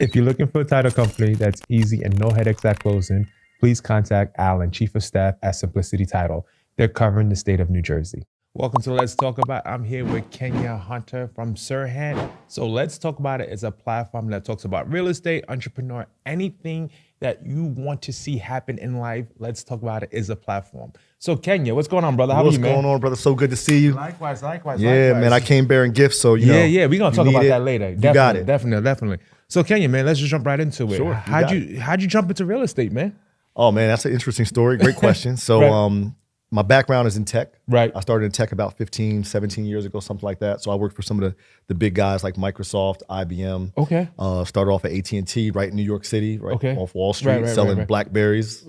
If you're looking for a title company that's easy and no headaches at closing, please contact Allan, Chief of Staff at Simplicity Title. They're covering the state of New Jersey. Welcome to Let's Talk About. I'm here with Kenya Hunter from Sirhan. So Let's Talk About It is a platform that talks about real estate, entrepreneur, anything that you want to see happen in life. Let's Talk About It is a platform. So Kenya, what's going on, brother? How are you, man? What's going on, brother? So good to see you. Likewise. Yeah, man, I came bearing gifts, so you know. Yeah, we're gonna talk about that later. You got it. Definitely. So Kenya, man, let's just jump right into it. Sure. How'd you jump into real estate, man? Oh man, that's an interesting story. Great question. So my background is in tech. Right. I started in tech about 15, 17 years ago, something like that. So I worked for some of the big guys like Microsoft, IBM. Okay. Started off at AT&T right in New York City, right off Wall Street, Right, selling BlackBerries.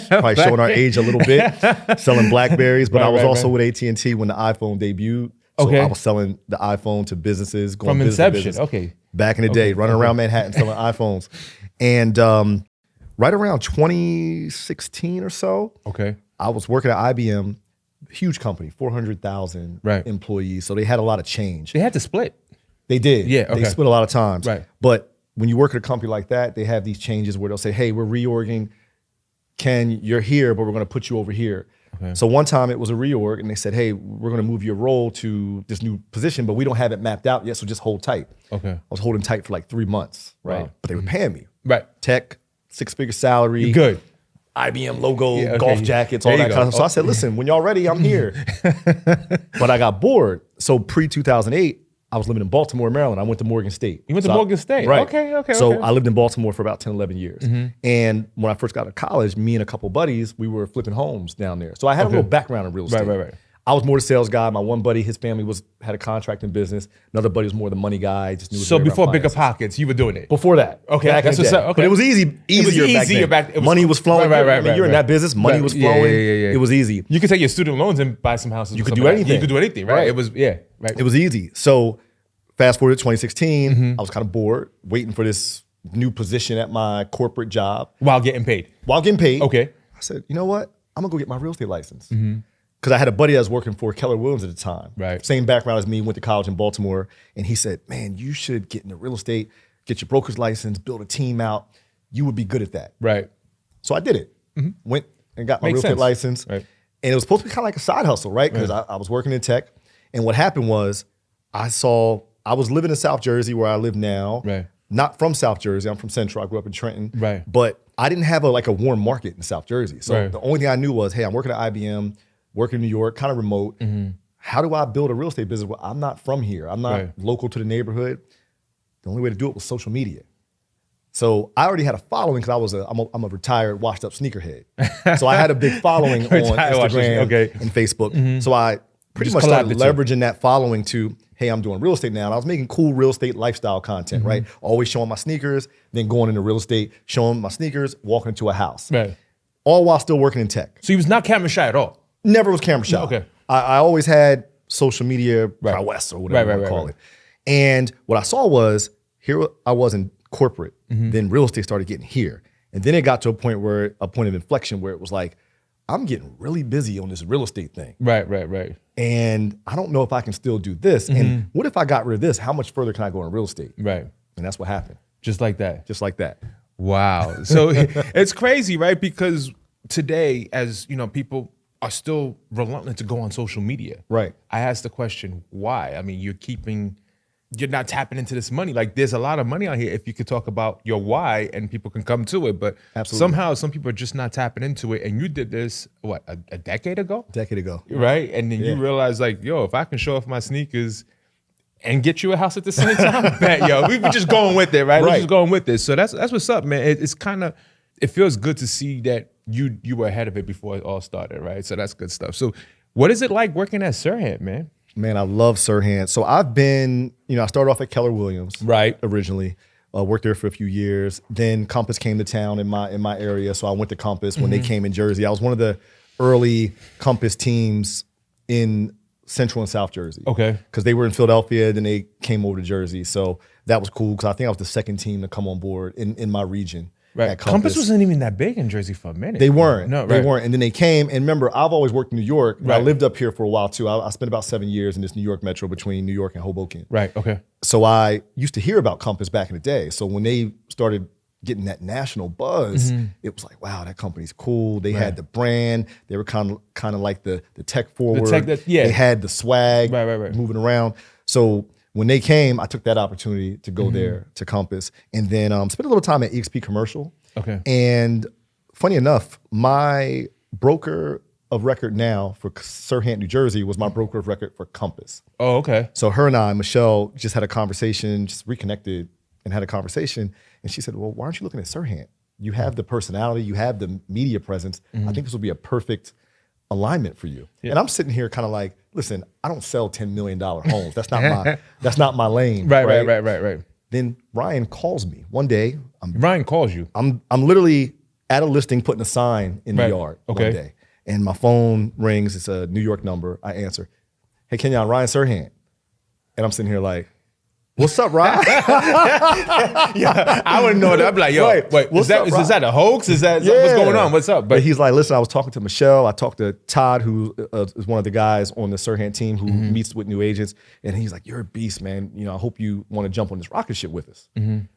Probably showing our age a little bit, selling BlackBerries. But I was also with AT&T when the iPhone debuted. So I was selling the iPhone to businesses, going from business to inception. business. Back in the day, running around Manhattan selling iPhones. And right around 2016 or so, I was working at IBM, huge company, 400,000 employees. So they had a lot of change. They had to split. They did. Yeah, They split a lot of times. Right. But when you work at a company like that, they have these changes where they'll say, hey, we're reorging. Ken, you're here, but we're going to put you over here. So one time it was a reorg and they said, hey, we're going to move your role to this new position, but we don't have it mapped out yet, so just hold tight. I was holding tight for like 3 months, right? But they were paying me. Tech, 6-figure salary. You're good. IBM logo, golf jackets, all that kind of stuff. So I said, listen, when y'all ready, I'm here. But I got bored. So pre-2008, I was living in Baltimore, Maryland. I went to Morgan State. You went to Morgan State? Right. Okay. So I lived in Baltimore for about 10, 11 years. And when I first got to college, me and a couple buddies, we were flipping homes down there. So I had a little background in real estate. Right. I was more the sales guy. My one buddy, his family had a contract in business. Another buddy was more the money guy. Just knew so before Bigger Pockets, you were doing it? Before that. That's what's up. But it was easier back then. Money was flowing. Right. You're in that business. Money was flowing. Yeah. It was easy. You could take your student loans and buy some houses. You could do anything. You could do anything, right? It was, It was easy. So fast forward to 2016, I was kind of bored, waiting for this new position at my corporate job. While getting paid? Okay. I said, you know what? I'm going to go get my real estate license. Because I had a buddy that was working for Keller Williams at the time. Same background as me, went to college in Baltimore. And he said, man, you should get into real estate, get your broker's license, build a team out. You would be good at that. So I did it. Went and got my real estate license. And it was supposed to be kind of like a side hustle, right? Because I was working in tech. And what happened was I was living in South Jersey where I live now. Not from South Jersey. I'm from Central. I grew up in Trenton. But I didn't have a warm market in South Jersey. So the only thing I knew was, hey, I'm working at IBM, working in New York, kind of remote. How do I build a real estate business? Well, I'm not from here. I'm not local to the neighborhood. The only way to do it was social media. So I already had a following because I'm a retired, washed up sneakerhead. So I had a big following on Instagram and Facebook. So I pretty much started leveraging that following to, hey, I'm doing real estate now. And I was making cool real estate lifestyle content, right? Always showing my sneakers, then going into real estate, showing my sneakers, walking into a house. All while still working in tech. So he was not camera shy at all? Never was camera shy. I always had social media prowess or whatever you want to call it. And what I saw was, here I was in corporate, then real estate started getting here. And then it got to a point of inflection where it was like, I'm getting really busy on this real estate thing. And I don't know if I can still do this. And what if I got rid of this? How much further can I go in real estate? And that's what happened. Just like that? Just like that. Wow. So it's crazy, right? Because today, as you know, people are still reluctant to go on social media. I asked the question, why? I mean, you're not tapping into this money. Like, there's a lot of money out here if you could talk about your why and people can come to it. But somehow some people are just not tapping into it. And you did this, what, a decade ago? Decade ago. Right? And then you realize, like, yo, if I can show off my sneakers and get you a house at the same time, we were just going with it, right? We're just going with it. So that's what's up, man. It's kind of, it feels good to see that you were ahead of it before it all started, right? So that's good stuff. So what is it like working at Sirhan, man? Man, I love Sirhan. So I've been, I started off at Keller Williams, originally. Worked there for a few years. Then Compass came to town in my area, so I went to Compass when they came in Jersey. I was one of the early Compass teams in Central and South Jersey. Because they were in Philadelphia, then they came over to Jersey. So that was cool because I think I was the second team to come on board in my region. Right. Compass wasn't even that big in Jersey for a minute. They weren't. No, right. They weren't. And then they came. And remember, I've always worked in New York. Right. I lived up here for a while too. I spent about 7 years in this New York metro between New York and Hoboken. Right. Okay. So I used to hear about Compass back in the day. So when they started getting that national buzz, it was like, wow, that company's cool. They had the brand. They were kind of like the tech forward. They had the swag moving around. So when they came, I took that opportunity to go there to Compass, and then spent a little time at EXP Commercial. Okay. And funny enough, my broker of record now for Sirhan, New Jersey, was my broker of record for Compass. Oh, okay. So her and I, Michelle, just had a conversation, just reconnected and had a conversation. And she said, well, why aren't you looking at Sirhan? You have the personality, you have the media presence. I think this will be a perfect alignment for you. And I'm sitting here kind of like, listen, I don't sell $10 million homes. That's not my lane. Right. Then Ryan calls me one day. Ryan calls you. I'm literally at a listing putting a sign in the yard one day. And my phone rings. It's a New York number. I answer. Hey, Kenyon, Ryan Sirhan. And I'm sitting here like, what's up, Ryan? Yeah, I wouldn't know that. I'd be like, yo, wait, is that a hoax? Is that what's going on? What's up? But he's like, listen, I was talking to Michelle. I talked to Todd, who is one of the guys on the Sirhan team who meets with new agents. And he's like, you're a beast, man. You know, I hope you want to jump on this rocket ship with us. And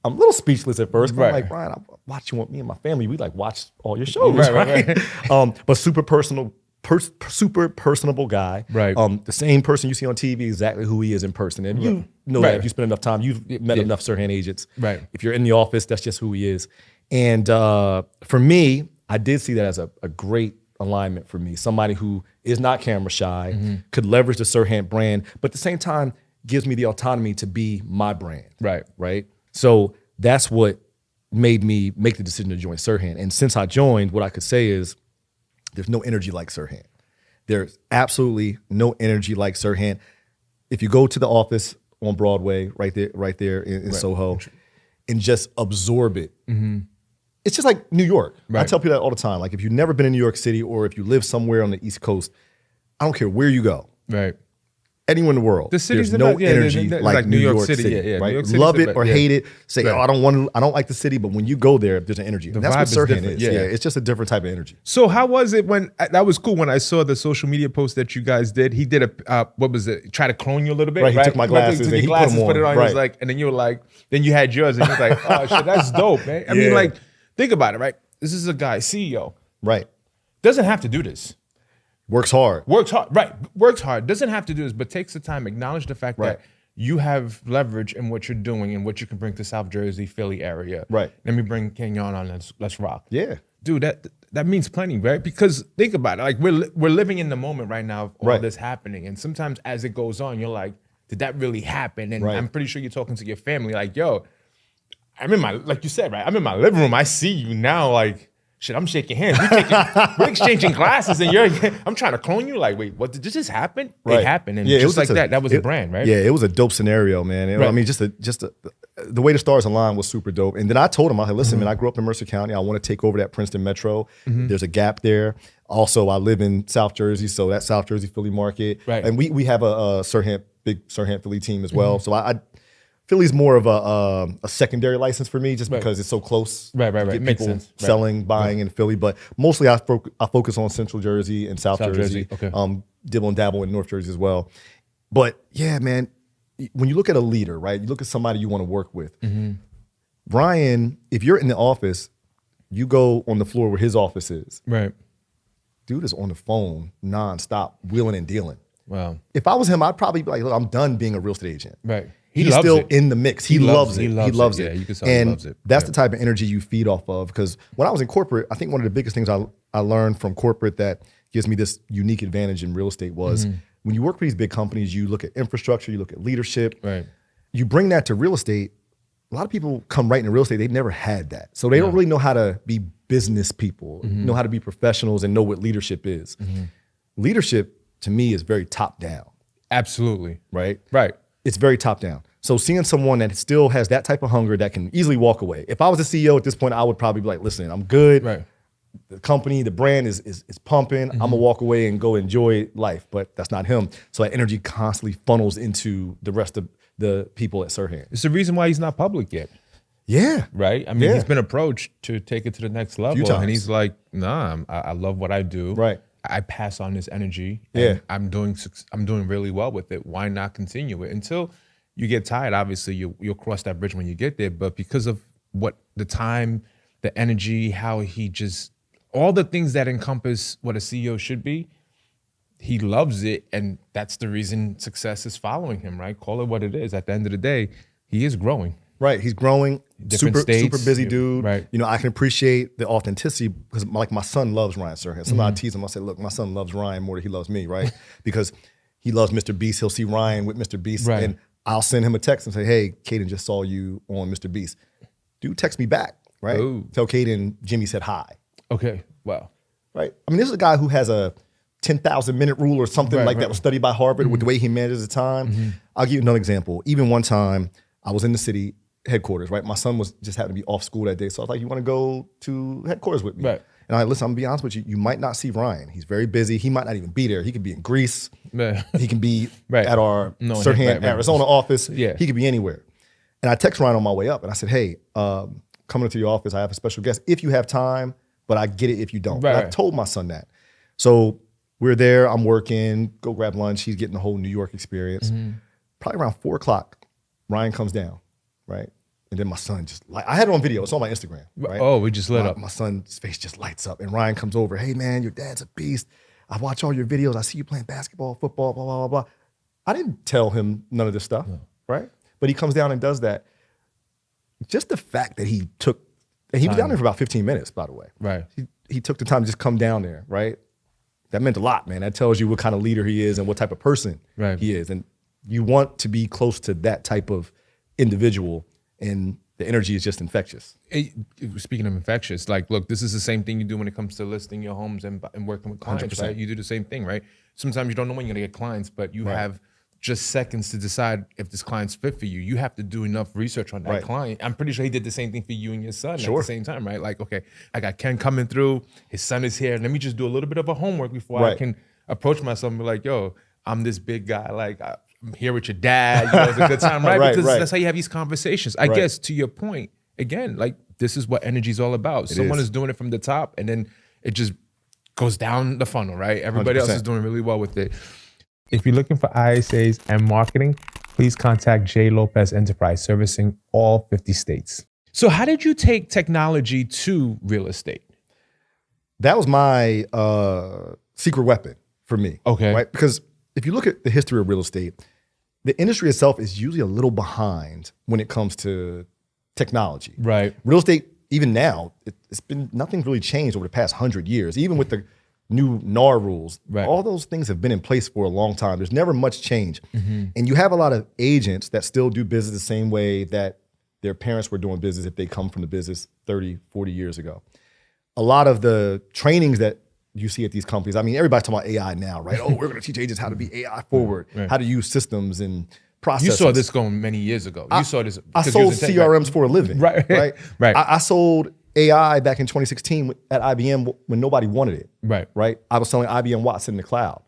I'm a little speechless at first. I'm like, Ryan, I watch you with me and my family. We like watch all your shows, right? But super personable guy. Right. The same person you see on TV, exactly who he is in person. And you know that if you spend enough time, you've met enough Sirhan agents. Right. If you're in the office, that's just who he is. And for me, I did see that as a great alignment for me. Somebody who is not camera shy, could leverage the Sirhan brand, but at the same time gives me the autonomy to be my brand. Right. So that's what made me make the decision to join Sirhan. And since I joined, what I could say is there's no energy like Sirhan. There's absolutely no energy like Sirhan. If you go to the office on Broadway, right there in Soho, and just absorb it, it's just like New York. I tell people that all the time. Like if you've never been in New York City or if you live somewhere on the East Coast, I don't care where you go. Anywhere in the world, there's no energy like New York City. Right? York Love it or hate it. Say, oh, I don't like the city, but when you go there, there's an energy. And that's what Sirhan is. Yeah, it's just a different type of energy. So how was it when that was cool when I saw the social media post that you guys did? He did what was it? Try to clone you a little bit, right? He took my glasses and he put it on. He was like, and then you were like, then you had yours, and he was like, oh shit, that's dope, man. I mean, like, think about it, right? This is a guy, CEO, right? Doesn't have to do this. Works hard. Works hard. Doesn't have to do this, but takes the time, acknowledge the fact that you have leverage in what you're doing and what you can bring to South Jersey, Philly area. Right. Let me bring Kenyon on, let's rock. Yeah. Dude, that means plenty, right? Because think about it, like we're living in the moment right now of all this happening. And sometimes as it goes on, you're like, did that really happen? And I'm pretty sure you're talking to your family like, yo, like you said, right? I'm in my living room. I see you now, like, shit, I'm shaking hands. We're exchanging glasses, and I'm trying to clone you. Like, wait, what? Did this just happen? It happened, and just like that. That was a brand, right? Yeah, it was a dope scenario, man. I mean, the way the stars aligned was super dope. And then I told him, I said, listen, man, I grew up in Mercer County. I want to take over that Princeton Metro. There's a gap there. Also, I live in South Jersey, so that South Jersey Philly market, and we have a big Sirhan Philly team as well. So Philly's more of a secondary license for me, just because it's so close. Right. Makes sense. Selling, buying in Philly, but mostly I focus on Central Jersey and South Jersey. Okay. Dibble and dabble in North Jersey as well. But yeah, man, when you look at a leader, right? You look at somebody you want to work with. Brian, if you're in the office, you go on the floor where his office is. Right. Dude is on the phone nonstop, wheeling and dealing. Wow. If I was him, I'd probably be like, look, I'm done being a real estate agent. Right. He's still in the mix. He loves it. He loves it. Yeah, you can tell he loves it. That's the type of energy you feed off of. Because when I was in corporate, I think one of the biggest things I learned from corporate that gives me this unique advantage in real estate was when you work for these big companies, you look at infrastructure, you look at leadership. Right. You bring that to real estate. A lot of people come right into real estate. They've never had that. So they don't really know how to be business people, know how to be professionals and know what leadership is. Leadership, to me, is very top down. Absolutely. Right? It's very top down. So seeing someone that still has that type of hunger that can easily walk away. If I was a CEO at this point, I would probably be like, listen, I'm good. Right. The company, the brand is pumping. I'm gonna walk away and go enjoy life. But that's not him. So that energy constantly funnels into the rest of the people at Sirhan. It's the reason why he's not public yet. Yeah. Right? I mean, he's been approached to take it to the next level. And he's like, nah, I love what I do. Right. I pass on this energy. And I'm doing really well with it. Why not continue it? Until you get tired, obviously, you'll cross that bridge when you get there. But because of what the time, the energy, how he just, all the things that encompass what a CEO should be, he loves it. And that's the reason success is following him, right? Call it what it is. At the end of the day, he is growing. Right, he's growing. Super busy dude. Right. You know, I can appreciate the authenticity because like my son loves Ryan Serhant. Somebody tease him. I say, look, my son loves Ryan more than he loves me, right? Because he loves Mr. Beast. He'll see Ryan with Mr. Beast, and I'll send him a text and say, hey, Caden just saw you on Mr. Beast. Dude, text me back, right? Ooh. Tell Caden Jimmy said hi. Okay, wow. Right. I mean, this is a guy who has a 10,000 minute rule or something that was studied by Harvard with the way he manages the time. I'll give you another example. Even one time, I was in the city headquarters, right? My son was just happened to be off school that day. So I was like, you want to go to headquarters with me? Right. And I listen, I'm gonna be honest with you, you might not see Ryan. He's very busy. He might not even be there. He could be in Greece. He can be at our Serhant, Arizona office. Yeah. He could be anywhere. And I text Ryan on my way up and I said, hey, coming into your office, I have a special guest if you have time, but I get it if you don't. Right. And I told my son that. So we're there, I'm working, go grab lunch. He's getting the whole New York experience. Probably around 4 o'clock, Ryan comes down. Right. And then my son just, I had it on video. It's on my Instagram. Right. Oh, we just lit up. My son's face just lights up. And Ryan comes over. Hey, man, your dad's a beast. I watch all your videos. I see you playing basketball, football, blah, blah, blah, blah. I didn't tell him none of this stuff. No. Right. But he comes down and does that. Just the fact that he took, and he was down there for about 15 minutes, by the way. Right. He took the time to just come down there. Right. That meant a lot, man. That tells you what kind of leader he is and what type of person he is. And you want to be close to that type of individual, and the energy is just infectious. Speaking of infectious, like, look, this is the same thing you do when it comes to listing your homes and working with clients, 100%. Right? You do the same thing, right? Sometimes you don't know when you're gonna get clients, but you have just seconds to decide if this client's fit for you. You have to do enough research on that client. I'm pretty sure he did the same thing for you and your son at the same time, right? Like, okay, I got Ken coming through, his son is here. Let me just do a little bit of a homework before I can approach myself and be like, yo, I'm this big guy, like, I'm here with your dad, you know, it's a good time, right? Because that's how you have these conversations. I guess to your point, again, like this is what energy is all about. Someone is doing it from the top and then it just goes down the funnel, right? Everybody 100%. Else is doing really well with it. If you're looking for ISAs and marketing, please contact J. Lopez Enterprise, servicing all 50 states. So how did you take technology to real estate? That was my secret weapon for me. Okay. Right? Because if you look at the history of real estate, the industry itself is usually a little behind when it comes to technology. Right. Real estate, even now, nothing's really changed over the past 100 years. Even with the new NAR rules, all those things have been in place for a long time. There's never much change. And you have a lot of agents that still do business the same way that their parents were doing business if they come from the business 30, 40 years ago. A lot of the trainings that you see at these companies. I mean, everybody's talking about AI now, right? Oh, we're going to teach agents how to be AI forward, how to use systems and processes. You saw this going many years ago. You saw this. I sold CRMs for a living. Right. I sold AI back in 2016 at IBM when nobody wanted it. Right. I was selling IBM Watson in the cloud.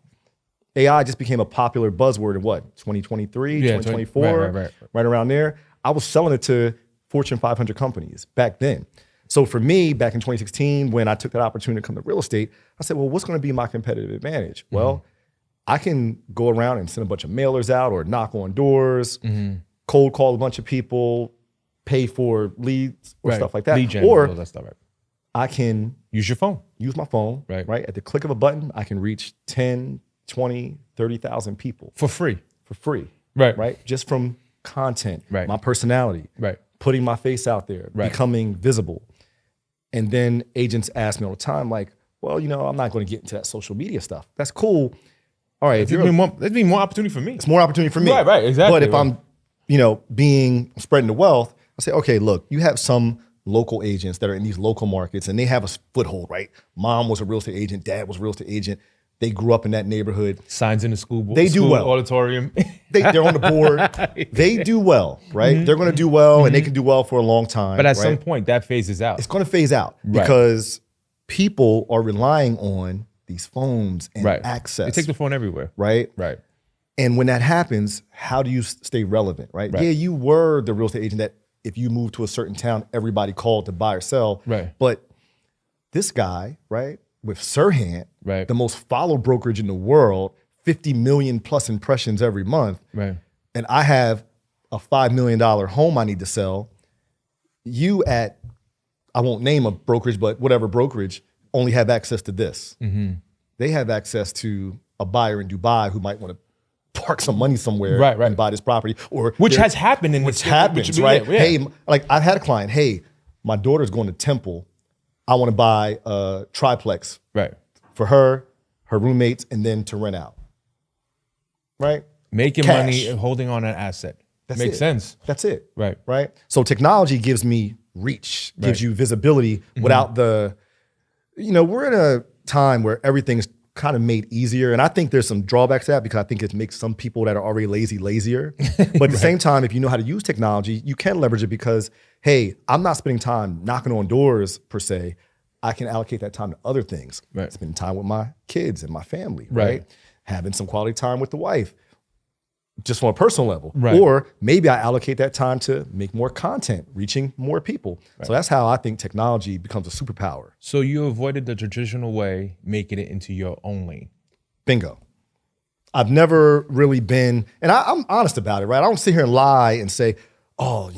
AI just became a popular buzzword in what, 2023, 2024, right around there. I was selling it to Fortune 500 companies back then. So for me, back in 2016, when I took that opportunity to come to real estate, I said, well, what's going to be my competitive advantage? Well, I can go around and send a bunch of mailers out or knock on doors, cold call a bunch of people, pay for leads or stuff like that. Lead gen, or all that stuff, I can use your phone. Use my phone, right? At the click of a button, I can reach 10, 20, 30,000 people. For free. For free. Right? Just from content, my personality, putting my face out there, becoming visible. And then agents ask me all the time, like, well, you know, I'm not going to get into that social media stuff. That's cool. All right. There'd be more opportunity for me. It's more opportunity for me. Right, exactly. But if I'm, you know, spreading the wealth, I say, okay, look, you have some local agents that are in these local markets and they have a foothold, right? Mom was a real estate agent. Dad was a real estate agent. They grew up in that neighborhood. Signs in the school board. They do well. Auditorium. They're on the board. They do well, right? They're going to do well and they can do well for a long time. But at some point that phases out. It's going to phase out because people are relying on these phones and access. They take the phone everywhere. Right? And when that happens, how do you stay relevant, right? Yeah, you were the real estate agent that if you move to a certain town, everybody called to buy or sell. Right. But this guy, right, with Sirhan, right, the most followed brokerage in the world, 50 million plus impressions every month, right, and I have a $5 million home I need to sell, you at, I won't name a brokerage, but whatever brokerage, only have access to this. Mm-hmm. They have access to a buyer in Dubai who might want to park some money somewhere right, right, and buy this property. Or which has happened in which happens, right? Yeah. Hey, like I've had a client, hey, my daughter's going to Temple. I want to buy a triplex right, for her roommates, and then to rent out. Right? Making money and holding on an asset. Makes sense. That's it. Right. Right? So technology gives me reach, gives you visibility without the, we're in a time where everything's kind of made easier. And I think there's some drawbacks to that because I think it makes some people that are already lazy lazier. But at the same time, if you know how to use technology, you can leverage it because, hey, I'm not spending time knocking on doors per se. I can allocate that time to other things. Right. Spending time with my kids and my family, right? Having some quality time with the wife, just on a personal level. Right. Or maybe I allocate that time to make more content, reaching more people. Right. So that's how I think technology becomes a superpower. So you avoided the traditional way, making it into your own lane. Bingo. I've never really been, and I'm honest about it, right? I don't sit here and lie and say, oh,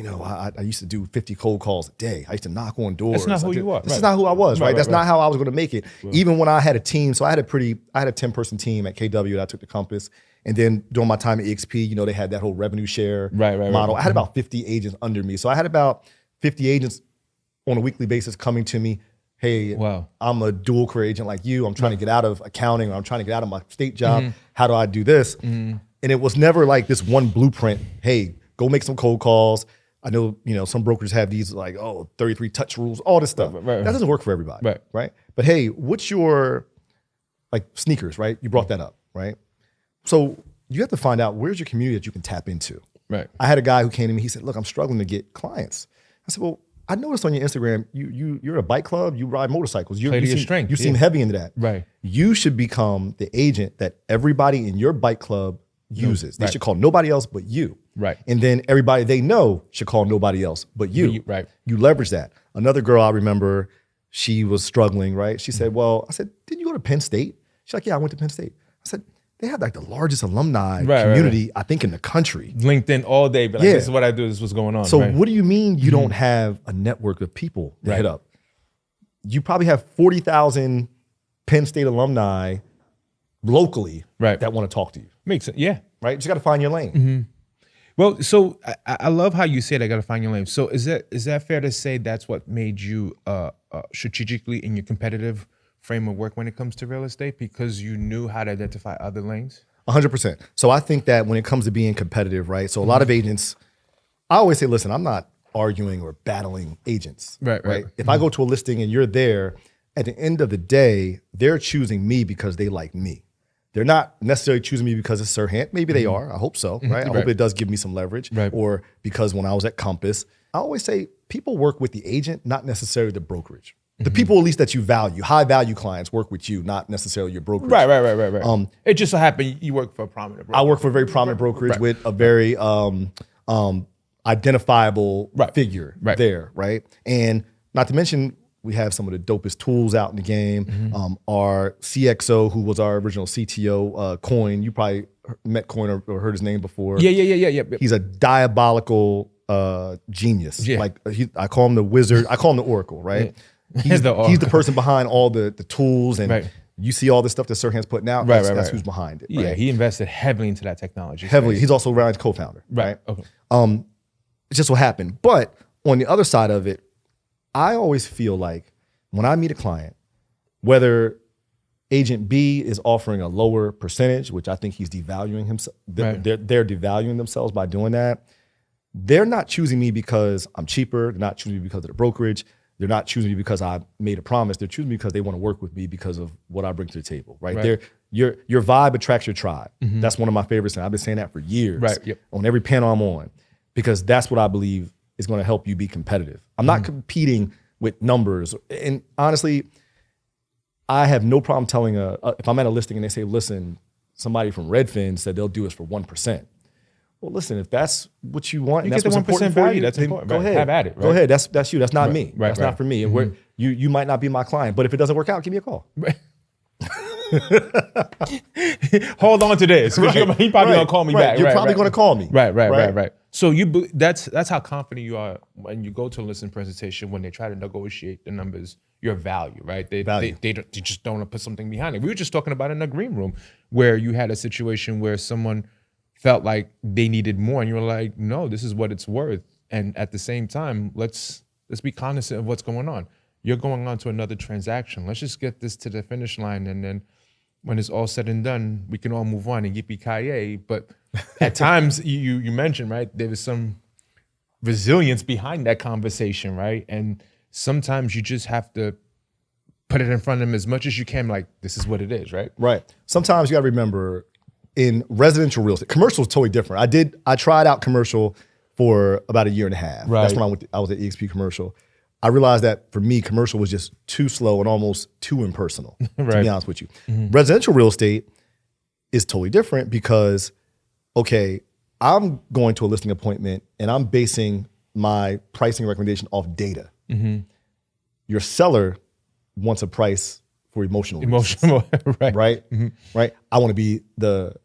I used to do 50 cold calls a day. I used to knock on doors. That's not who you are. This is not who I was, right? That's not how I was going to make it. Right. Even when I had a team, so I had a 10-person team at KW that I took to Compass. And then during my time at EXP, they had that whole revenue share model. I had about 50 agents under me. So I had about 50 agents on a weekly basis coming to me. Hey, I'm a dual career agent like you. I'm trying to get out of accounting, or I'm trying to get out of my state job. How do I do this? And it was never like this one blueprint. Hey, go make some cold calls. I know, some brokers have these 33 touch rules, all this stuff. That doesn't work for everybody, right? But hey, what's your, sneakers, right? You brought that up, right? So you have to find out where's your community that you can tap into. Right. I had a guy who came to me, he said, look, I'm struggling to get clients. I said, well, I noticed on your Instagram, you're a bike club, you ride motorcycles. Play to your strength. You seem heavy into that. Right. You should become the agent that everybody in your bike club uses. They should call nobody else but you. Right. And then everybody they know should call nobody else but you. Right. You leverage that. Another girl I remember, she was struggling, right? She said, well, I said, didn't you go to Penn State? She's like, yeah, I went to Penn State. I said, they have the largest alumni community, I think, in the country. LinkedIn all day, but this is what I do, this is what's going on. So what do you mean you don't have a network of people to hit up? You probably have 40,000 Penn State alumni locally that want to talk to you. Makes sense, yeah. Right? You just got to find your lane. Well, so I love how you said I got to find your lane. So is that fair to say that's what made you strategically in your competitive frame of work when it comes to real estate, because you knew how to identify other lanes? 100%. So I think that when it comes to being competitive, right? So a lot of agents, I always say, listen, I'm not arguing or battling agents. Right. If I go to a listing and you're there, at the end of the day, they're choosing me because they like me. They're not necessarily choosing me because it's Sirhan. Maybe they are. I hope so. Right. I hope it does give me some leverage. Or because when I was at Compass, I always say people work with the agent, not necessarily the brokerage. The people, at least that you value, high value clients, work with you, not necessarily your brokerage. Right. It just so happened you work for a prominent brokerage. I work for a very prominent brokerage with a very identifiable figure there, right? And not to mention, we have some of the dopest tools out in the game. Our CXO, who was our original CTO, Coin, you probably met Coin or heard his name before. Yeah. He's a diabolical genius. I call him the wizard. I call him the Oracle, right? He's the person behind all the tools, and you see all the stuff that Sirhan's putting out. That's who's behind it. Yeah, he invested heavily into that technology. Heavily. He's also Ryan's co-founder. Right. Okay. It's just what happened. But on the other side of it, I always feel like when I meet a client, whether agent B is offering a lower percentage, which I think he's devaluing himself, they're devaluing themselves by doing that. They're not choosing me because I'm cheaper. They're not choosing me because of the brokerage. They're not choosing me because I made a promise. They're choosing me because they want to work with me because of what I bring to the table, right? Your vibe attracts your tribe. That's one of my favorites, and I've been saying that for years on every panel I'm on, because that's what I believe is going to help you be competitive. I'm not competing with numbers. And honestly, I have no problem telling if I'm at a listing and they say, listen, somebody from Redfin said they'll do us for 1%. Well, listen, if that's what you want, You and that's get the what's 1% important for value, you, that's then important. go Right. ahead. Have at it, Go right? ahead. That's you. That's not me. Right, That's right. not for me. And you might not be my client, but if it doesn't work out, give me a call. Right. Hold on to this. Right. He probably gonna call me back. You're right, probably right. gonna call me. Right. So that's how confident you are when you go to a listing presentation. When they try to negotiate the numbers, your value, right? They just don't want to put something behind it. We were just talking about it in the green room where you had a situation where someone felt like they needed more, and you were like, no, this is what it's worth. And at the same time, let's be cognizant of what's going on. You're going on to another transaction. Let's just get this to the finish line, and then when it's all said and done, we can all move on and yippee-ki-yay. But at times, you mentioned, right, there was some resilience behind that conversation, right? And sometimes you just have to put it in front of them as much as you can, like, this is what it is, right? Right. Sometimes you got to remember, in residential real estate, commercial is totally different. I tried out commercial for about a year and a half. Right. That's when I was at EXP Commercial. I realized that for me, commercial was just too slow and almost too impersonal, to be honest with you. Mm-hmm. Residential real estate is totally different because, okay, I'm going to a listing appointment and I'm basing my pricing recommendation off data. Mm-hmm. Your seller wants a price for emotional reasons, right? Mm-hmm. Right. I want to be the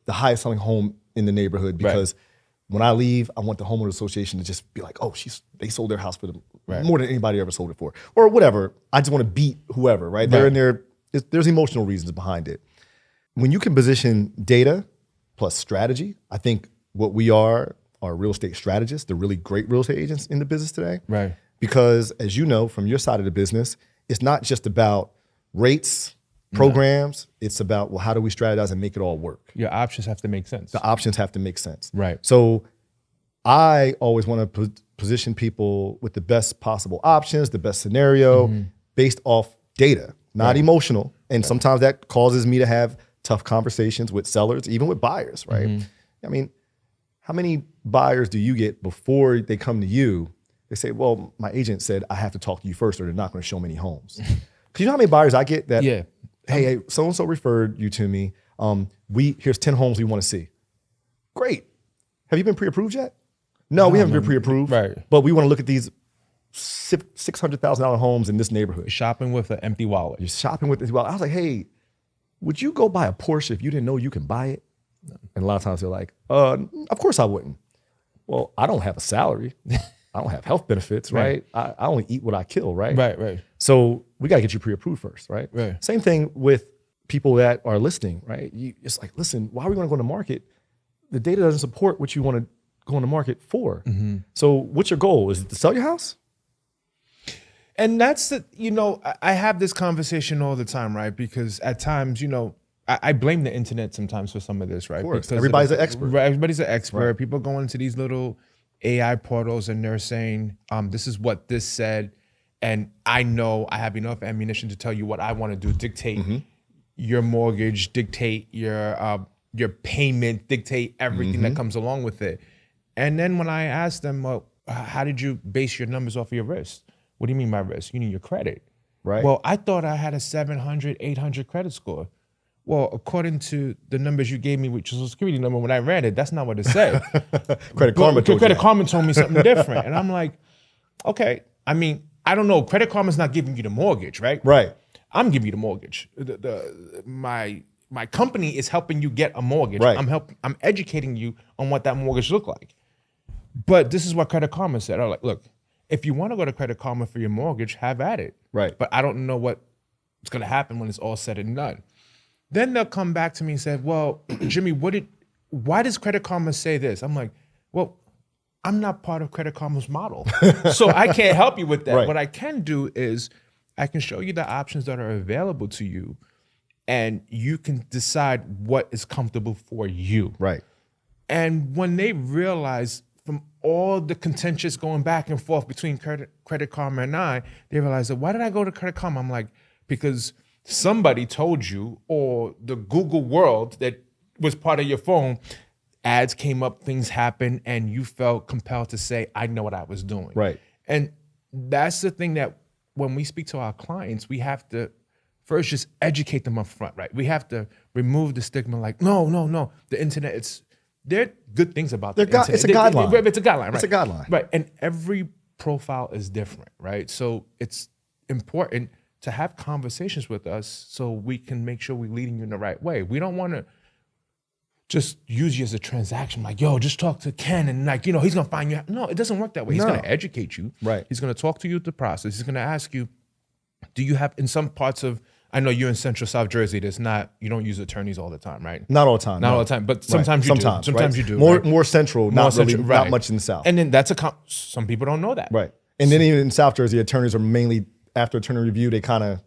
highest selling home in the neighborhood because when I leave, I want the homeowner association to just be like, oh, they sold their house for more than anybody ever sold it for, or whatever. I just want to beat whoever, right? They're in there. There's emotional reasons behind it. When you can position data plus strategy, I think what we are real estate strategists, the really great real estate agents in the business today. Right. Because as you know, from your side of the business, it's not just about rates, programs. It's about, well, how do we strategize and make it all work? Your options have to make sense. The options have to make sense. Right. So I always want to position people with the best possible options, the best scenario based off data, not emotional. And sometimes that causes me to have tough conversations with sellers, even with buyers, right? I mean, how many buyers do you get before they come to you? They say, well, my agent said I have to talk to you first or they're not going to show me any homes. Because you know how many buyers I get that, hey, so-and-so referred you to me. Here's 10 homes we want to see. Great. Have you been pre-approved yet? No, we haven't been pre-approved. Right. But we want to look at these $600,000 homes in this neighborhood. Shopping with an empty wallet. You're shopping with this wallet. I was like, hey, would you go buy a Porsche if you didn't know you can buy it? No. And a lot of times they're like, of course I wouldn't. Well, I don't have a salary. I don't have health benefits, right? I only eat what I kill, right? Right. So we got to get you pre-approved first, right? Right. Same thing with people that are listing, right? It's like, listen, why are we going to go to market? The data doesn't support what you want to go on the market for. So what's your goal? Is it to sell your house? And that's I have this conversation all the time, right? Because at times, I blame the internet sometimes for some of this, right? Of course. Because everybody's an expert. Right, everybody's an expert. Right. People go into these little AI portals and they're saying, this is what this said. And I know I have enough ammunition to tell you what I want to do, dictate your mortgage, dictate your payment, dictate everything that comes along with it. And then when I ask them, well, how did you base your numbers off of your risk? What do you mean by risk? You need your credit. Right. Well, I thought I had a 700, 800 credit score. Well, according to the numbers you gave me with your social security number, when I ran it, that's not what it said. Credit Karma told me something different. And I'm like, okay, I mean, I don't know. Credit Karma's not giving you the mortgage, right? Right. I'm giving you the mortgage. My company is helping you get a mortgage. Right. I'm educating you on what that mortgage look like. But this is what Credit Karma said. I'm like, look, if you want to go to Credit Karma for your mortgage, have at it. Right. But I don't know what's going to happen when it's all said and done. Then they'll come back to me and say, well, Jimmy, why does Credit Karma say this? I'm like, well, I'm not part of Credit Karma's model. So I can't help you with that. Right. What I can do is I can show you the options that are available to you and you can decide what is comfortable for you. Right. And when they realize from all the contentious going back and forth between Credit Karma and I, they realize that why did I go to Credit Karma? I'm like, because somebody told you, or the Google world that was part of your phone, ads came up, things happened, and you felt compelled to say, I know what I was doing. Right. And that's the thing that when we speak to our clients, we have to first just educate them up front, right? We have to remove the stigma like, no, the internet, there are good things about the internet. It's a guideline. It's a guideline, right? It's a guideline. Right, and every profile is different, right? So it's important to have conversations with us so we can make sure we're leading you in the right way. We don't want to just use you as a transaction, like, yo, just talk to Ken and like, you know, he's gonna find you. No, it doesn't work that way. He's gonna educate you. Right. He's gonna talk to you through the process. He's gonna ask you, do you have, in some parts of, I know you're in Central South Jersey, you don't use attorneys all the time, right? Not all the time. Not all the time, but sometimes you do. Sometimes you do. More central, not much in the South. And then some people don't know that. Right. And then even in South Jersey, attorneys are mainly, after attorney review, they kind of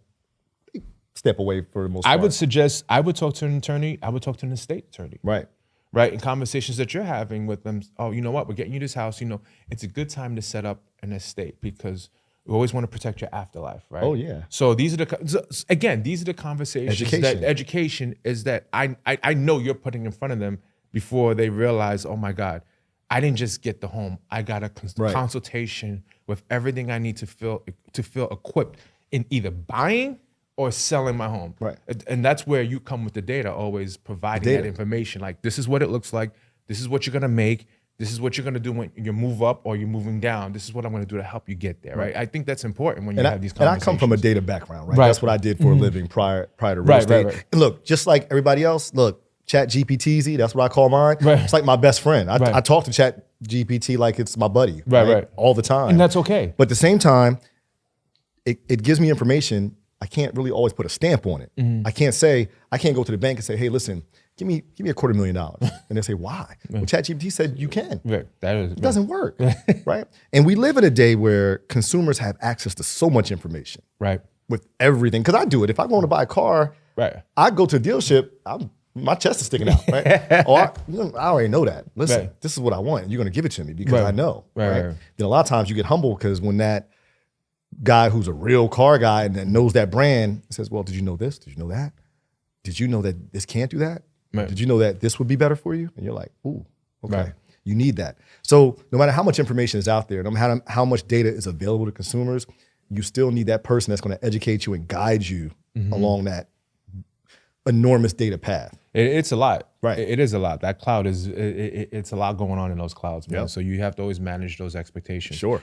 step away for the most part. I would suggest, I would talk to an attorney, I would talk to an estate attorney. Right. Right, in conversations that you're having with them, oh, you know what, we're getting you this house, you know, it's a good time to set up an estate because we always want to protect your afterlife, right? Oh, yeah. So these are the conversations that education is that I know you're putting in front of them before they realize, oh my God, I didn't just get the home. I got a consultation with everything I need to feel equipped in either buying or selling my home. Right. And that's where you come with the data, always providing that information. Like, this is what it looks like. This is what you're gonna make. This is what you're gonna do when you move up or you're moving down. This is what I'm gonna do to help you get there, right? I think that's important when you have these conversations. And I come from a data background, right? That's what I did for a living prior to real estate. Right. And look, just like everybody else, look, Chat GPTZ, that's what I call mine. Right. It's like my best friend. I talk to Chat GPT like it's my buddy, right? All the time. And that's okay. But at the same time, it gives me information. I can't really always put a stamp on it. I can't go to the bank and say, hey, listen, give me $250,000. And they say, why? Well, ChatGPT said you can. Right. It doesn't work, right? And we live in a day where consumers have access to so much information. Right. With everything. Because I do it. If I go to buy a car, I go to a dealership, my chest is sticking out, right? I already know that. Listen, this is what I want. And you're going to give it to me because I know, right? Then a lot of times you get humbled because when that guy who's a real car guy and that knows that brand says, well, did you know this? Did you know that? Did you know that this can't do that? Right. Did you know that this would be better for you? And you're like, ooh, okay. Right. You need that. So no matter how much information is out there, no matter how much data is available to consumers, you still need that person that's going to educate you and guide you along that enormous data path. It's a lot. Right. It is a lot. That cloud is, it's a lot going on in those clouds, man. Yep. So you have to always manage those expectations. Sure.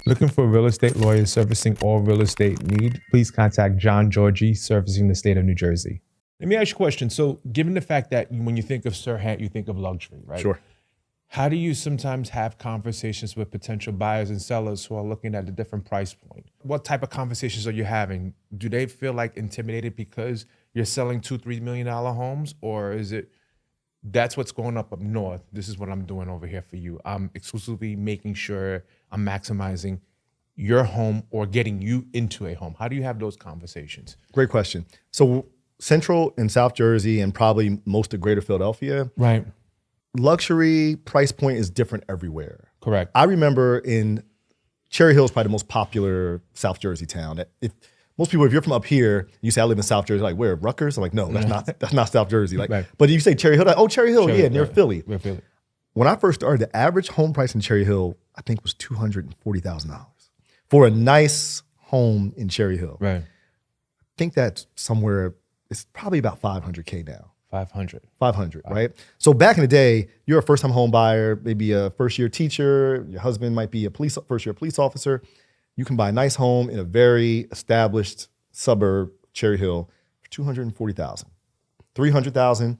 Looking for real estate lawyers servicing all real estate need? Please contact Giorgi, servicing the state of New Jersey. Let me ask you a question. So given the fact that when you think of Sirhan, you think of luxury, right? Sure. How do you sometimes have conversations with potential buyers and sellers who are looking at a different price point? What type of conversations are you having? Do they feel like intimidated because you're selling $2-3 million homes? Or is it, that's what's going up north, this is what I'm doing over here for you. I'm exclusively making sure I'm maximizing your home or getting you into a home. How do you have those conversations? Great question. So Central and South Jersey and probably most of Greater Philadelphia, right? Luxury price point is different everywhere. Correct. I remember in Cherry Hill is probably the most popular South Jersey town. Most people, if you're from up here, you say I live in South Jersey, like where, Rutgers? I'm like, no, that's not South Jersey. Like, but you say Cherry Hill, like, oh, Cherry Hill, near Philly. We're Philly. When I first started, the average home price in Cherry Hill, I think was $240,000 for a nice home in Cherry Hill. Right. I think that's somewhere, it's probably about $500K now. 500, right? So back in the day, you're a first-time home buyer, maybe a first-year teacher, your husband might be a first-year police officer. You can buy a nice home in a very established suburb, Cherry Hill, for $240,000, $300,000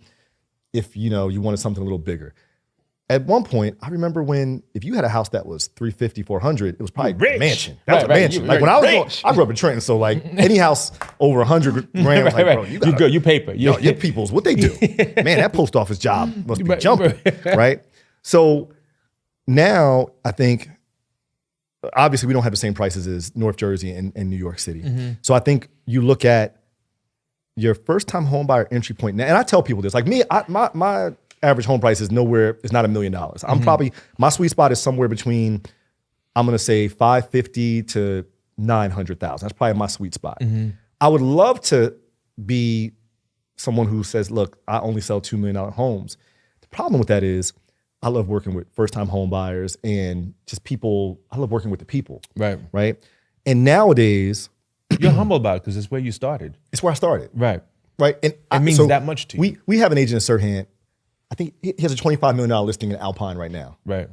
if you wanted something a little bigger. At one point, I remember if you had a house that was $350,000, $400,000, it was probably a mansion. That was a mansion. Like when I grew up in Trenton, so like any house over $100,000, I was like, bro, you good, you paper. Your people's, what they do. Man, that post office job must be jumping, right? So now I think, obviously we don't have the same prices as North Jersey and New York City. So I think you look at your first time home buyer entry point. Now, and I tell people this, like me, my average home price is not $1 million. I'm probably, my sweet spot is somewhere between, I'm gonna say $550,000 to $900,000. That's probably my sweet spot. I would love to be someone who says, look, I only sell $2 million homes. The problem with that is I love working with first-time home buyers and just people, I love working with the people. Right. And nowadays, you're humble about it because it's where you started. It's where I started. Right. And it means that much to you. We have an agent in Sirhan. I think he has a $25 million listing in Alpine right now. Right.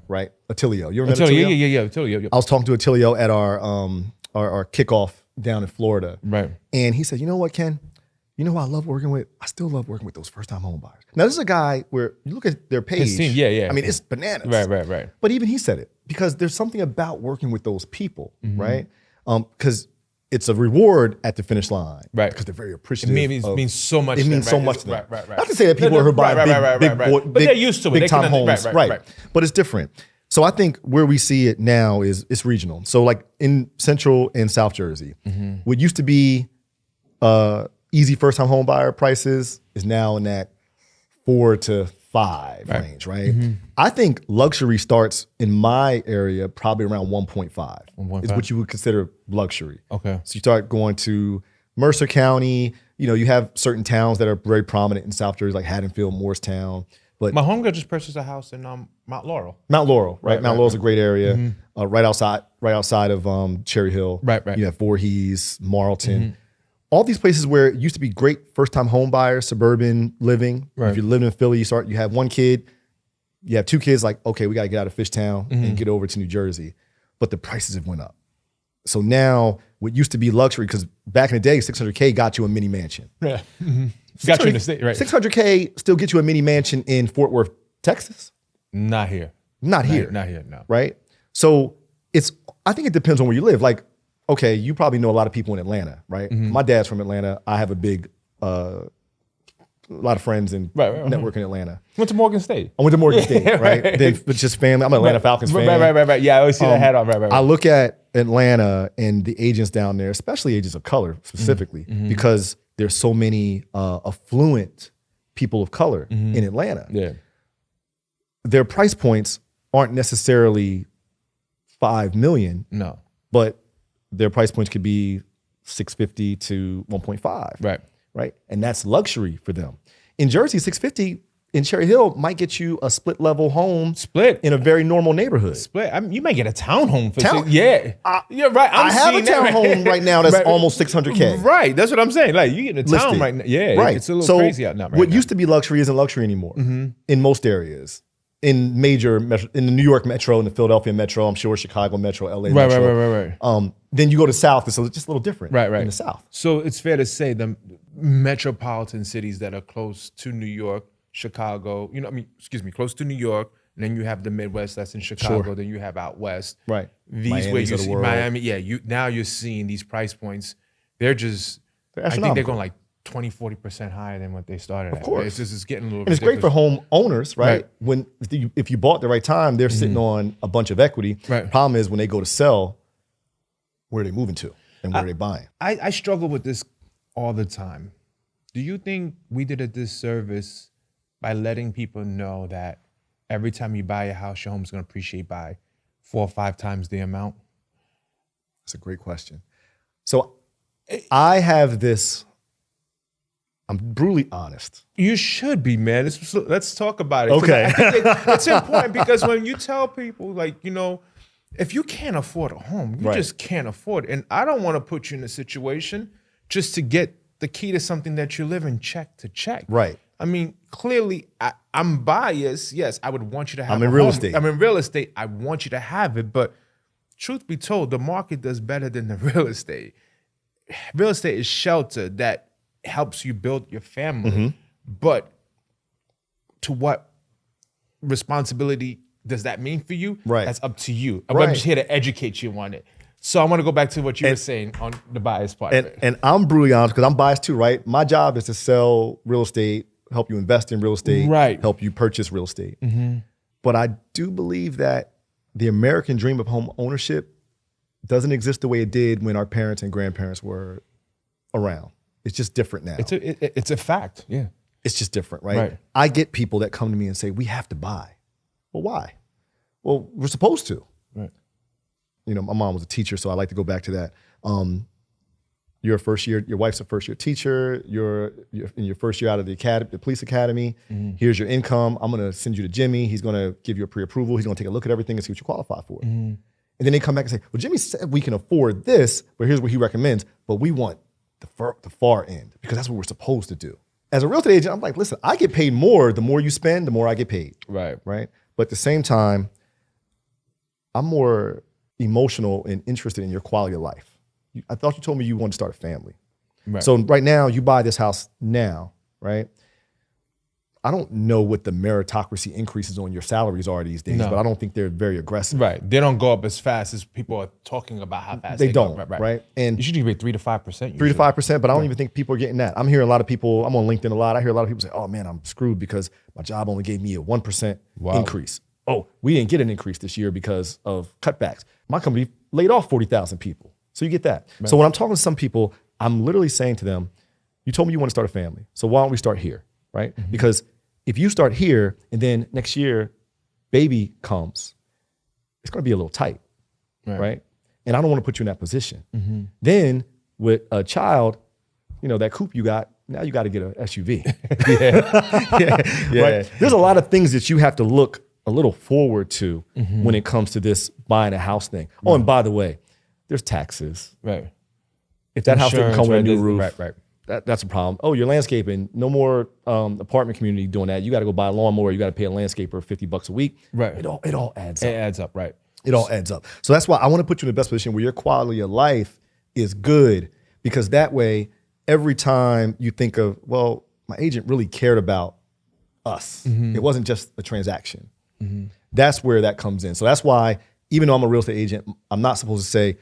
Attilio. You remember Attilio? Attilio? Yeah. Attilio. I was talking to Attilio at our kickoff down in Florida. Right. And he said, you know what, Ken? You know who I love working with? I still love working with those first-time home buyers. Now, this is a guy where you look at their page. Yeah. I mean, it's bananas. Right. But even he said it because there's something about working with those people, right? Because it's a reward at the finish line. Right. Because they're very appreciative. It means so much. It means so much to them. Right. Not to say that people who buy big, but they're used to it. Big time homes. Right. But it's different. So I think where we see it now is it's regional. So like in Central and South Jersey, what used to be easy first-time home buyer prices is now in that 4 to 5 range, right? I think luxury starts in my area probably around 1.5 is what you would consider luxury. Okay. So you start going to Mercer County, you have certain towns that are very prominent in South Jersey, like Haddonfield, Morristown. But my homegirl just purchased a house in Mount Laurel. Mount Laurel, right? Mount Laurel's a great area, right outside of Cherry Hill. Right. You have Voorhees, Marlton. All these places where it used to be great first-time home buyers, suburban living. Right. If you're living in Philly, you have one kid, you have 2 kids, like, okay, we got to get out of Fishtown and get over to New Jersey. But the prices have went up. So now what used to be luxury, because back in the day, $600K got you a mini mansion. Yeah. Got you in the state, right? $600K still get you a mini mansion in Fort Worth, Texas? Not here. Not here, no. Right? So I think it depends on where you live. Like, okay, you probably know a lot of people in Atlanta, right? My dad's from Atlanta. I have a lot of friends and network in Atlanta. Went to Morgan State. I went to Morgan State, right? Then it's just family. I'm an Atlanta Falcons fan. Right. Yeah, I always see that hat on. Right. I look at Atlanta and the agents down there, especially agents of color specifically, because there's so many affluent people of color in Atlanta. Yeah. Their price points aren't necessarily $5 million. No. But their price points could be $650 to $1.5. Right. And that's luxury for them. In Jersey, $650 in Cherry Hill might get you a split level home in a very normal neighborhood. You might get a townhome for you're right. I have a townhome right now that's almost $600K. Right. That's what I'm saying. Like, you get a town right now. Yeah. Right. It's a little crazy out now. What used to be luxury isn't luxury anymore in most areas. In the New York metro, in the Philadelphia metro, I'm sure Chicago metro, LA metro. Right. Then you go to South, it's just a little different in the South. So it's fair to say the metropolitan cities that are close to New York, Chicago, close to New York, and then you have the Midwest that's in Chicago, then you have out West. Right. These where you see Miami, now you're seeing these price points. I think they're going like 20-40% higher than what they started at. Of course. It's getting a little ridiculous. It's great for home owners, right? When if you bought the right time, they're sitting on a bunch of equity. Right. Problem is when they go to sell, where are they moving to and where are they buying? I struggle with this all the time. Do you think we did a disservice by letting people know that every time you buy a house, your home's going to appreciate by 4 or 5 times the amount? That's a great question. So I have this. I'm brutally honest. You should be, man. Let's talk about it. Okay. I think it's important because when you tell people, if you can't afford a home, you just can't afford it. And I don't want to put you in a situation just to get the key to something that you live in check to check. Right. I mean, clearly, I'm biased. Yes, I would want you to have I'm in real estate. I'm in real estate. I want you to have it. But truth be told, the market does better than the real estate. Real estate is shelter that helps you build your family. But to what responsibility does that mean for you? Right. That's up to you. I'm just here to educate you on it. So I want to go back to what you were saying on the bias part. And I'm brutally honest because I'm biased too, right? My job is to sell real estate, help you invest in real estate, help you purchase real estate. But I do believe that the American dream of home ownership doesn't exist the way it did when our parents and grandparents were around. It's just different now. It's a fact. Yeah. It's just different, right? I get people that come to me and say, we have to buy. Well, why? Well, we're supposed to. Right. My mom was a teacher, so I like to go back to that. Your wife's a first year teacher. You're in your first year out of the police academy. Here's your income. I'm gonna send you to Jimmy. He's gonna give you a pre-approval. He's gonna take a look at everything and see what you qualify for. And then they come back and say, well, Jimmy said we can afford this, but here's what he recommends. But we want the far end because that's what we're supposed to do. as a real estate agent, I'm like, listen, I get paid more. The more you spend, the more I get paid. Right. Right. But at the same time, I'm more emotional and interested in your quality of life. I thought you told me you wanted to start a family. Right. So right now, you buy this house now, right? I don't know what the meritocracy increases on your salaries are these days, but I don't think they're very aggressive. Right. They don't go up as fast as people are talking about how fast they don't. Go. Right. And you should get 3 to 5%. 3 to 5%, but I don't even think people are getting that. I'm hearing a lot of people, I'm on LinkedIn a lot. I hear a lot of people say, oh man, I'm screwed because my job only gave me a 1% increase. Oh, we didn't get an increase this year because of cutbacks. My company laid off 40,000 people. So you get that. Right. So when I'm talking to some people, I'm literally saying to them, you told me you want to start a family. So why don't we start here, right? Mm-hmm. Because if you start here and then next year, baby comes, it's going to be a little tight, right? And I don't want to put you in that position. Mm-hmm. Then with a child, that coupe you got, now you got to get an SUV. yeah. Right? There's a lot of things that you have to look a little forward to when it comes to this buying a house thing. Oh, and by the way, there's taxes. Right. If that house didn't come with a new roof, that's a problem. Oh, you're landscaping. No more apartment community doing that. You got to go buy a lawnmower. You got to pay a landscaper $50 a week. Right. It all adds up. It adds up, right. It all adds up. So that's why I want to put you in the best position where your quality of life is good, because that way, every time you think of, well, my agent really cared about us. Mm-hmm. It wasn't just a transaction. Mm-hmm. That's where that comes in. So that's why, even though I'm a real estate agent, I'm not supposed to say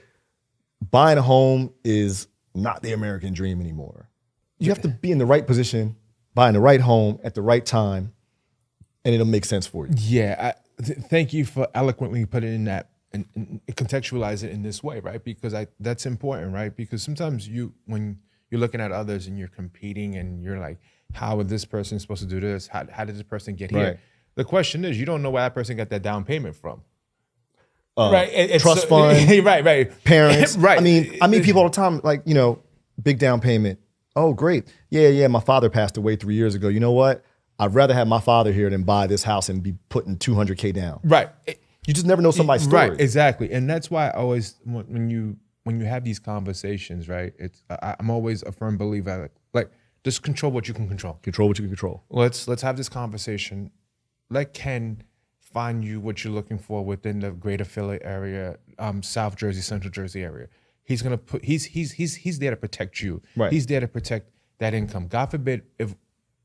buying a home is not the American dream anymore. You have to be in the right position, buying the right home at the right time, and it'll make sense for you. Yeah, thank you for eloquently putting in that and contextualize it in this way, right? Because that's important, right? Because sometimes when you're looking at others and you're competing and you're like, how is this person supposed to do this? How did this person get here? The question is, you don't know where that person got that down payment from. Right, trust fund, right, parents, right. I meet people all the time, like, big down payment. Oh, great, yeah. My father passed away 3 years ago. You know what? I'd rather have my father here than buy this house and be putting $200K down. Right. You just never know somebody's story. Right, exactly, and that's why I always when you have these conversations, right? I'm always a firm believer, like just control what you can control. Control what you can control. Let's have this conversation. Let Ken find you what you're looking for within the greater Philly area, South Jersey, Central Jersey area. He's gonna put. He's there to protect you. Right. He's there to protect that income. God forbid if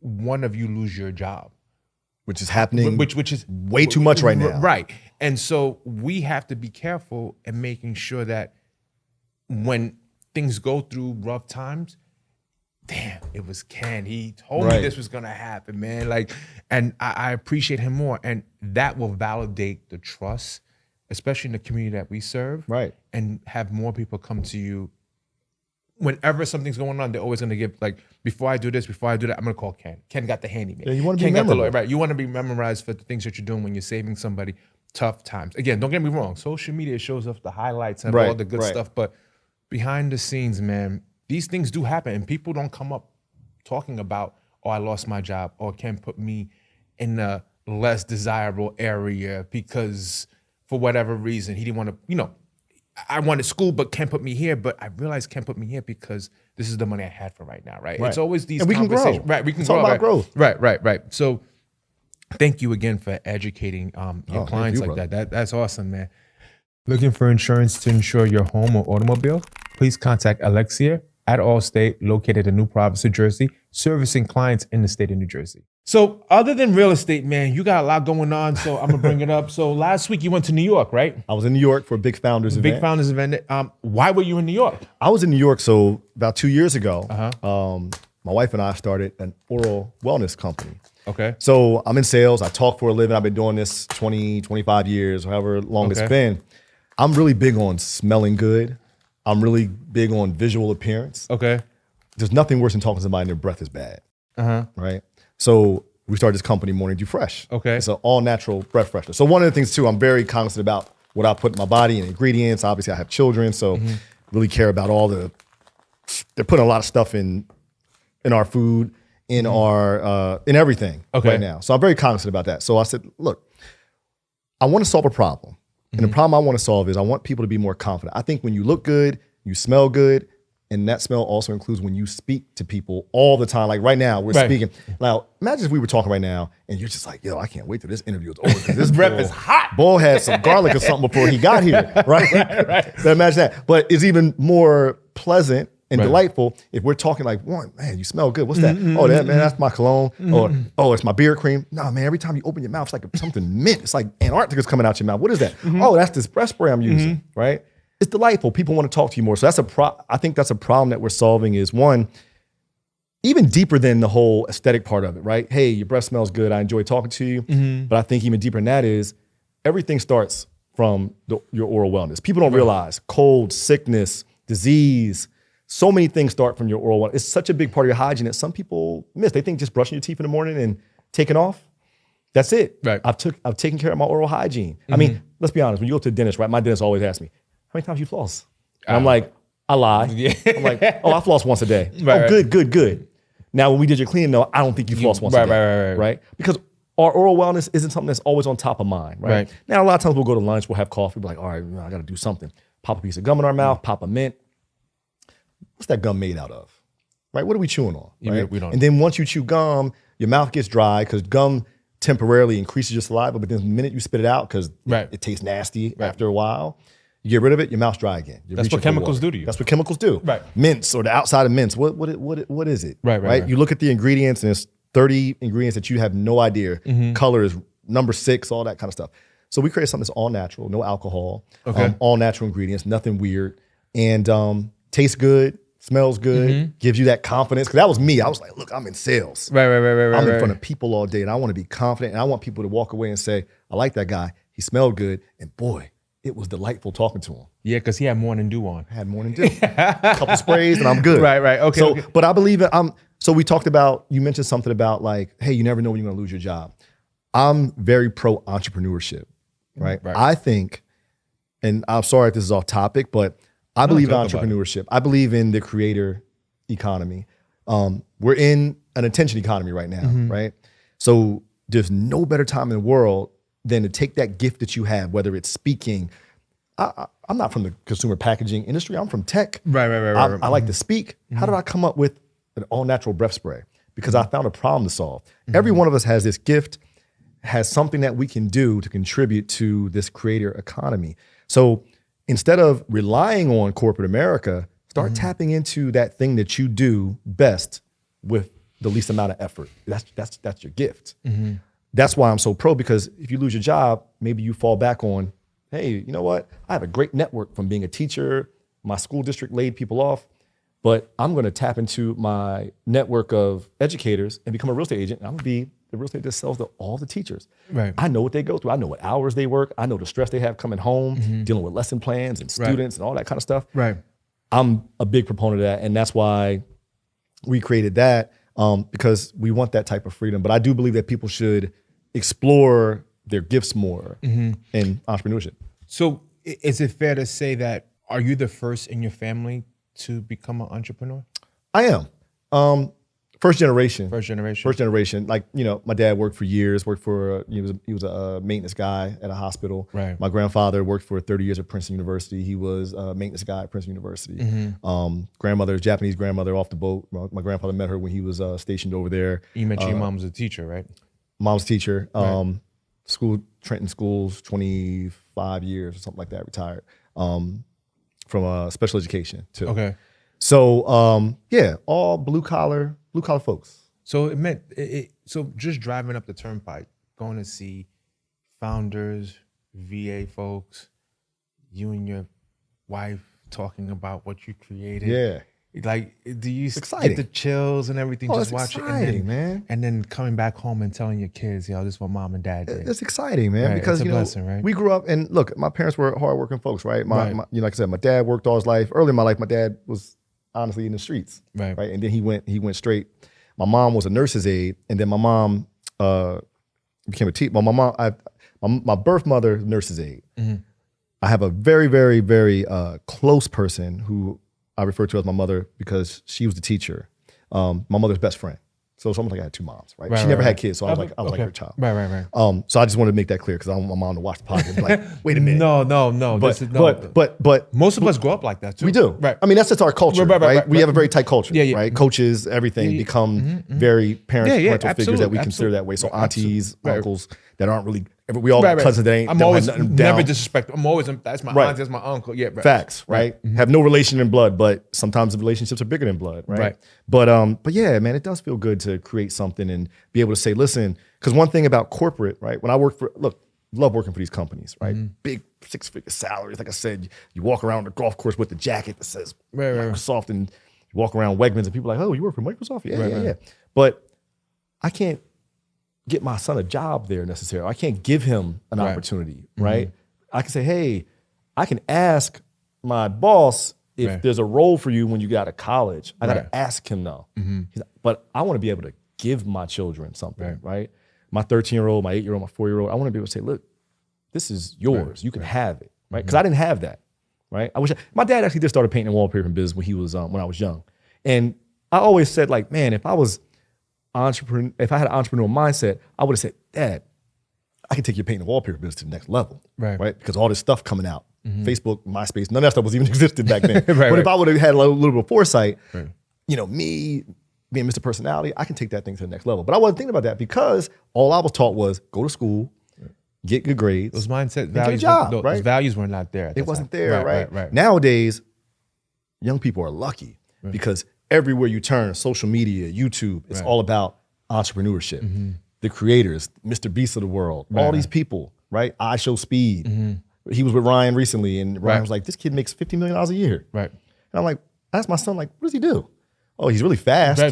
one of you lose your job, which is happening, which is way too much right now. Right. And so we have to be careful in making sure that when things go through rough times, damn, it was Ken. He told me this was gonna happen, man. Like, and I appreciate him more, and that will validate the trust, especially in the community that we serve. Right. And have more people come to you. Whenever something's going on, they're always gonna give, like, before I do this, before I do that, I'm gonna call Ken. Ken got the handyman. Yeah, you want to be memorable. Right. You want to be memorized for the things that you're doing when you're saving somebody tough times. Again, don't get me wrong. Social media shows us the highlights and all the good stuff, but behind the scenes, man, these things do happen, and people don't come up talking about, oh, I lost my job, or Ken put me in a less desirable area because for whatever reason, he didn't want to, I wanted school, but Ken put me here, but I realized Ken put me here because this is the money I had for right now, right? It's always these conversations. Can grow. Right, we can it's grow. All about growth. Right. So thank you again for educating your clients like that. That's awesome, man. Looking for insurance to insure your home or automobile? Please contact Alexia at Allstate, located in New Providence, New Jersey, servicing clients in the state of New Jersey. So other than real estate, man, you got a lot going on, so I'm going to bring it up. So last week you went to New York, right? I was in New York for a Big Founders event. Big Founders event. Why were you in New York? I was in New York, so about 2 years ago, my wife and I started an oral wellness company. Okay. So I'm in sales. I talk for a living. I've been doing this 20, 25 years, however long it's been. I'm really big on smelling good. I'm really big on visual appearance. Okay. There's nothing worse than talking to somebody and their breath is bad. Right? So we started this company, Morning Dew Fresh. Okay. It's an all-natural breath freshener. So one of the things, too, I'm very cognizant about what I put in my body and ingredients. Obviously, I have children, so really care about all they're putting a lot of stuff in our food, in our in everything right now. So I'm very cognizant about that. So I said, look, I want to solve a problem. And the problem I want to solve is I want people to be more confident. I think when you look good, you smell good, And that smell also includes when you speak to people all the time. Like right now, we're speaking. Now, imagine if we were talking right now and you're just like, yo, I can't wait till this interview is over. This breath is hot. Bull had some garlic or something before he got here, right? So imagine that. But it's even more pleasant and delightful if we're talking like, man, you smell good. What's that? Oh, man, that's my cologne. Or, oh, it's my beard cream. No, man, every time you open your mouth, it's like something mint. It's like Antarctica's coming out your mouth. What is that? Oh, that's this breath spray I'm using, right? It's delightful. People want to talk to you more. So that's I think that's a problem that we're solving is one, even deeper than the whole aesthetic part of it, right? Hey, your breath smells good. I enjoy talking to you. But I think even deeper than that is everything starts from your oral wellness. People don't realize cold, sickness, disease, so many things start from your oral wellness. It's such a big part of your hygiene that some people miss. They think just brushing your teeth in the morning and taking off, that's it. Right. I've taken care of my oral hygiene. I mean, let's be honest. When you go to the dentist, right? My dentist always asks me, how many times you floss? And I'm like, I lie. I'm like, oh, I floss once a day. Good. Now, when we did your cleaning, no, I don't think you floss once a day. Right? Because our oral wellness isn't something that's always on top of mind, right? Now, a lot of times we'll go to lunch, we'll have coffee, we're like, all right, I got to do something. Pop a piece of gum in our mouth, pop a mint. What's that gum made out of? Right? What are we chewing on? Right? We don't. And then once you chew gum, your mouth gets dry because gum temporarily increases your saliva, but then the minute you spit it out, because it tastes nasty after a while, you get rid of it, your mouth's dry again. That's what chemicals do to you. That's what chemicals do. Right. Mints or the outside of mints. What is it? Right. You look at the ingredients and there's 30 ingredients that you have no idea. Color is number 6, all that kind of stuff. So we created something that's all natural, no alcohol, all natural ingredients, nothing weird, and tastes good, smells good, gives you that confidence. Because that was me. I was like, look, I'm in sales. Right. I'm in front of people all day, and I want to be confident, and I want people to walk away and say, I like that guy. He smelled good, and boy, it was delightful talking to him. Yeah, because he had morning dew on. I had morning dew. A couple sprays, and I'm good. Right. Okay. So, but I believe it. So we talked about, you mentioned something about like, hey, you never know when you're going to lose your job. I'm very pro entrepreneurship, right? I think, and I'm sorry if this is off topic, but I believe in entrepreneurship. I believe in the creator economy. We're in an attention economy right now, right? So there's no better time in the world than to take that gift that you have, whether it's speaking. I'm not from the consumer packaging industry. I'm from tech. Right. I like to speak. How did I come up with an all-natural breath spray? Because I found a problem to solve. Every one of us has this gift, has something that we can do to contribute to this creator economy. So instead of relying on corporate America, start tapping into that thing that you do best with the least amount of effort. That's your gift. That's why I'm so pro, because if you lose your job, maybe you fall back on, hey, you know what? I have a great network from being a teacher. My school district laid people off, but I'm going to tap into my network of educators and become a real estate agent. And I'm going to be the real estate that sells to all the teachers. Right. I know what they go through. I know what hours they work. I know the stress they have coming home, dealing with lesson plans and students and all that kind of stuff. Right. I'm a big proponent of that. And that's why we created that, because we want that type of freedom. But I do believe that people should explore their gifts more in entrepreneurship. So is it fair to say that, are you the first in your family to become an entrepreneur? I am. First generation. Like, my dad worked for years, he was a maintenance guy at a hospital. Right. My grandfather worked for 30 years at Princeton University. He was a maintenance guy at Princeton University. Japanese grandmother off the boat. My grandfather met her when he was stationed over there. You mentioned your mom was a teacher, right? Mom's teacher. Trenton Schools, 25 years or something like that, retired from special education too. Okay. So all blue collar folks. So it meant so just driving up the turnpike, going to see founders, VA folks, you and your wife talking about what you created. Yeah. Like, do you get the chills and everything? Just watch it, man. And then coming back home and telling your kids, this is what mom and dad did. It's exciting, man, because it's a blessing, right? We grew up, and look, my parents were hardworking folks, right? My, like I said, my dad worked all his life. Early in my life, my dad was honestly in the streets, right? And then he went straight. My mom was a nurse's aide, and then my mom became a teacher. My birth mother, nurse's aide. I have a very, very, very close person who I refer to as my mother because she was the teacher, my mother's best friend. So it's almost like I had two moms, right? She never had kids, so I was like her child. Right. So I just wanted to make that clear because I want my mom to watch the podcast. Like, wait a minute. No. But most of us grow up like that too. We do. Right. I mean, that's just our culture, right? We have a very tight culture, Yeah. right? Coaches, everything become very parental figures that we consider that way. So aunties, uncles that aren't really, we all got cousins that ain't. I'm always never disrespect. I'm always, that's my aunt, that's my uncle. Yeah. Facts, right? Have no relation in blood, but sometimes the relationships are bigger than blood, right? But yeah, man, it does feel good to create something and be able to say, listen, because one thing about corporate, right? When I work for, love working for these companies, right? Big 6-figure salaries. Like I said, you walk around the golf course with the jacket that says Microsoft, and you walk around Wegmans and people are like, oh, you work for Microsoft? Yeah. But I can't get my son a job there necessarily. I can't give him an opportunity, right? I can say, hey, I can ask my boss if there's a role for you when you get out of college. I got to ask him though. But I want to be able to give my children something, right? My 13-year-old, my 8-year-old, my 4-year-old, I want to be able to say, look, this is yours. You can have it, right? Because I didn't have that, right? My dad actually did start a painting and wallpaper business when he was when I was young. And I always said, like, man, if I had an entrepreneurial mindset, I would have said, Dad, I can take your painting and wallpaper business to the next level, right? Because all this stuff coming out, Facebook, MySpace, none of that stuff was even existed back then. But if I would have had a little bit of foresight, me being Mr. Personality, I can take that thing to the next level. But I wasn't thinking about that because all I was taught was go to school, get good grades. Those mindset values, those values were not there. It wasn't there, right? Nowadays, young people are lucky because everywhere you turn, social media, YouTube, it's all about entrepreneurship. The creators, Mr. Beast of the world, all these people, right? I Show Speed. He was with Ryan recently, and Ryan was like, this kid makes $50 million a year. And I'm like, I asked my son, like, what does he do? Oh, he's really fast. He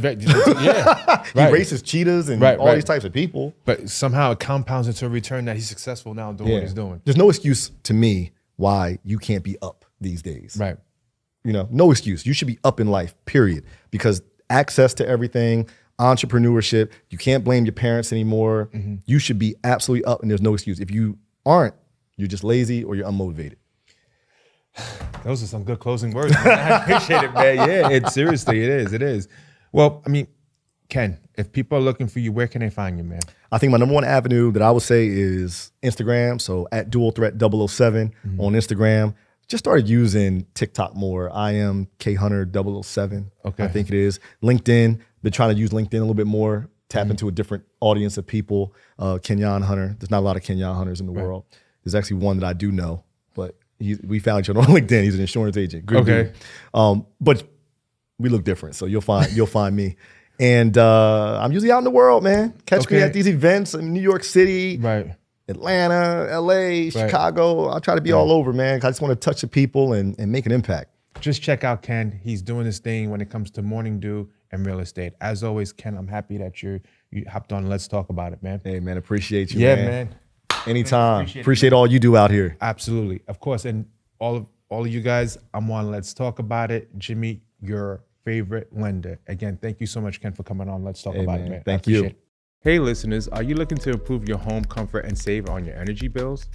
races cheetahs and all these types of people. But somehow it compounds into a return that he's successful now doing what he's doing. There's no excuse to me why you can't be up these days. No excuse. You should be up in life, period. Because access to everything, entrepreneurship, you can't blame your parents anymore. You should be absolutely up and there's no excuse. If you aren't, you're just lazy or you're unmotivated. Those are some good closing words, man. I appreciate it, man. Yeah, seriously, it is. Well, I mean, Ken, if people are looking for you, where can they find you, man? I think my number one avenue that I would say is Instagram. So at Dual Threat 007 on Instagram. Just started using TikTok more. I am K-Hunter 007, I think it is. LinkedIn, been trying to use LinkedIn a little bit more, tap into a different audience of people. Kenyon Hunter, there's not a lot of Kenyon Hunters in the world. There's actually one that I do know, but we found each other on LinkedIn. He's an insurance agent. Good dude. But we look different, so you'll find me. And I'm usually out in the world, man. Catch me at these events in New York City, Atlanta, LA, Chicago. I try to be all over, man. I just want to touch the people and make an impact. Just check out Ken. He's doing his thing when it comes to morning dew and real estate. As always, Ken, I'm happy that you hopped on. Let's talk about it, man. Hey, man, appreciate you, man. Anytime. Appreciate all you do out here. Absolutely. Of course. And all of you guys, I'm on Let's Talk About It. Jimmy, your favorite lender. Again, thank you so much, Ken, for coming on. Let's talk about it, man. Thank you. Hey, listeners, are you looking to improve your home comfort and save on your energy bills?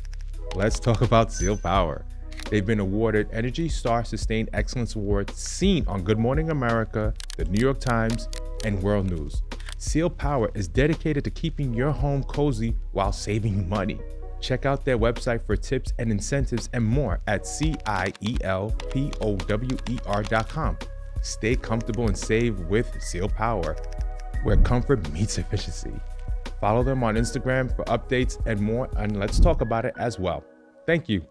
Let's talk about Seal Power. They've been awarded Energy Star Sustained Excellence Award, seen on Good Morning America, the New York Times, and World News. Seal Power is dedicated to keeping your home cozy while saving you money. Check out their website for tips and incentives and more at CIELPOWER.com. Stay comfortable and save with Seal Power, where comfort meets efficiency. Follow them on Instagram for updates and more, and let's talk about it as well. Thank you.